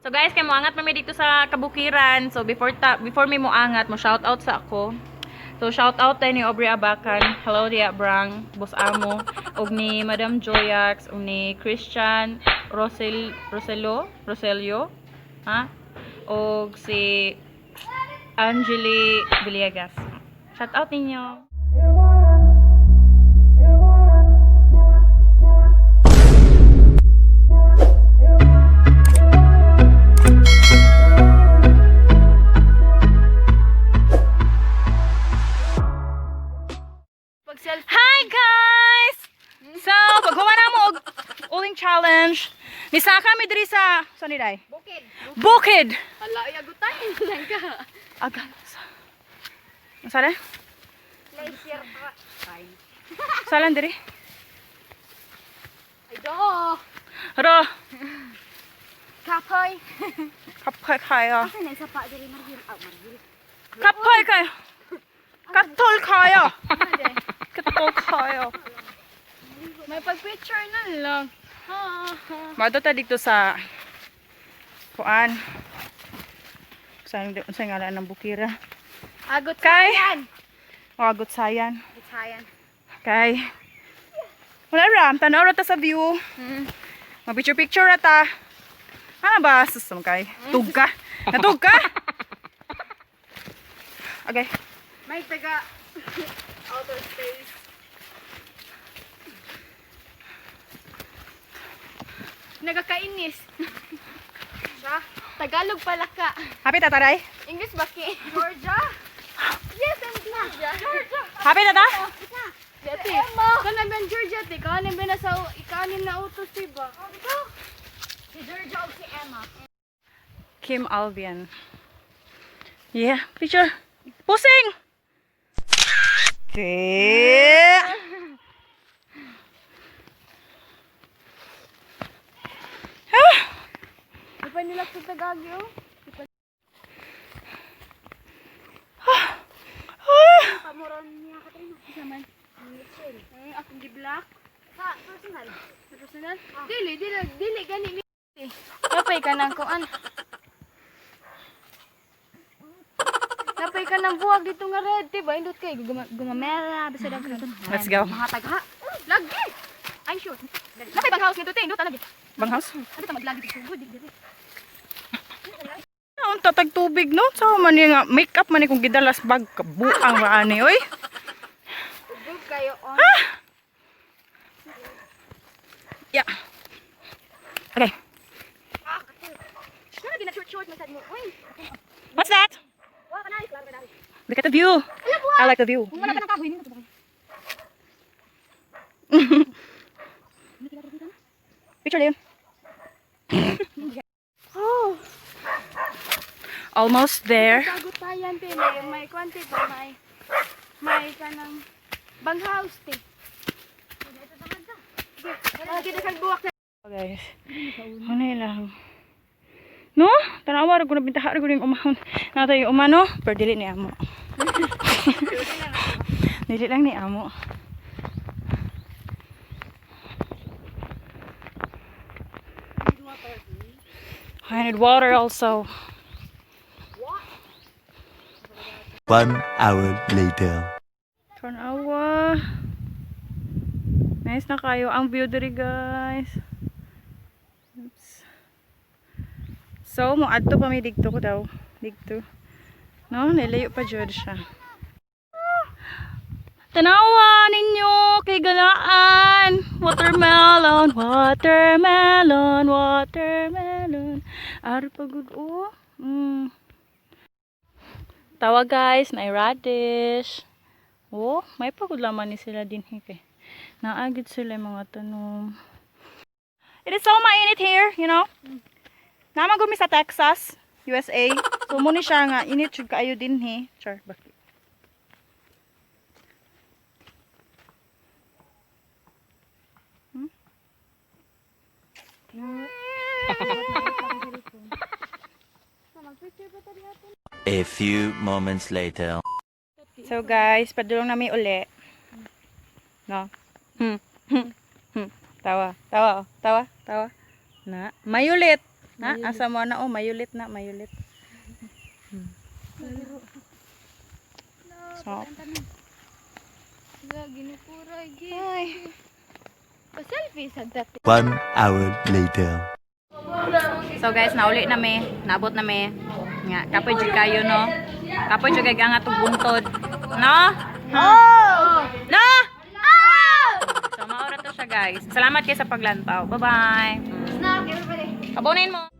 So guys, kay moangat mami dito sa kabukiran. So before me moangat, mo shout out sa ako. So shout out tayo ni Aubrey Abacan. Hello dia Brang, Boss Amo, og ni Madam Joyax, og ni Christian Roselio, ha? Og si Angeli Villegas. Shout out ninyo. Hi guys! So, paghuman na mo og uling challenge. Nisa kami diri sa saan ni day? Bukid. Bukid. Hala, ay agutayan lang ka. Aga. Saan? Glacier pa. Fine. Saan diri? Ay do. Ro. Kapoy. Kapay kayo. Asa na isa pa diri Margil? Margil. Kapay kayo. Katol kayo. Ade. Katol kayo. May pag-picture na lang. Mato ta dito sa kuan. Saan ngalan ng bukira? Agutayan. O Agutayan. Agutayan. Kay. Wala ram, tanaw ra ta sa view. Mag-picture ra ta. Ano ba? Susum kay. Tug ka. Natug ka? Okay. May taga outer space. Nagakainis. Siya? Tagalog pala ka. Happy tataray? English ba ki? Georgia? Yes, I'm Georgia. Georgia. Happy tata? Dati. Kana ben Georgia ti, kana ben na sa ikanin na utos diba? Si Georgia o si Emma. Kim Albion. Yeah, picture. Pusing! Okay. Di pa nila sa Tagagyo? Pamuron niya ka tayo. Isa man. Akong gi-black. Sa personal. Sa personal? Dili gani. Napay ka ng kuan. Napay ka ng buwag dito nga red, diba? Indot kay gumamera, bisa daw ka. Let's go. Mga tagha. Lagi. I'm sure. Napay bang house nito te, indot lagi. Bang house? Ano ta maglagi dito good dili. Ang tatag tubig no? So man nga makeup man kung gidalas bag kabuang raani oy. Good kayo on. Yeah. Okay. Ano gina short man sad mo. Uy. What's that? Wa kana klaro ka dali. Look at the view. I like the view. Kung wala ka ng kahoy nito ba? Picture din. Oh. Almost there. Agutayan te may kwante ba may kanang bang house te. Lagi na kag buwak. Guys. Ano lang. No? Tanawa ra ko na bintaha ra ko ning umahon. Nato yung umano, pero dili ni amo. Dili lang ni amo. I need water also. 1 hour later. Tanawa. Nice na kayo ang view diri guys. Oops. So, mo adto pa may digto ko daw. Digto. No, nilayo pa jud siya. Tanawa ninyo kay galaan. Watermelon, watermelon, watermelon. Ari pagod oh. Tawa guys, na radish. Oh, may pagod laman ni sila din hike. Naagid sila yung mga tanom. It is so mainit here, you know. Naman gumi sa Texas, USA. So muna siya nga init jud kaayo din he. Char, bakit? A few moments later. So guys, padulong na may uli. No? Tawa, tawa, tawa, tawa. Na, may ulit. Ha? Asa mo na? Oh, mayulit na, mayulit. So, Ginupuray, gid. Pa-selfie sa dati. 1 hour later. so guys, nauli na me, naabot na me. Nga, kapoy jud kayo no. Kapoy jud kay angat og buntod. No? Oh! No! So, maura to siya guys. Salamat kayo sa paglantaw. Bye-bye. Snack, everybody. Abonin mo.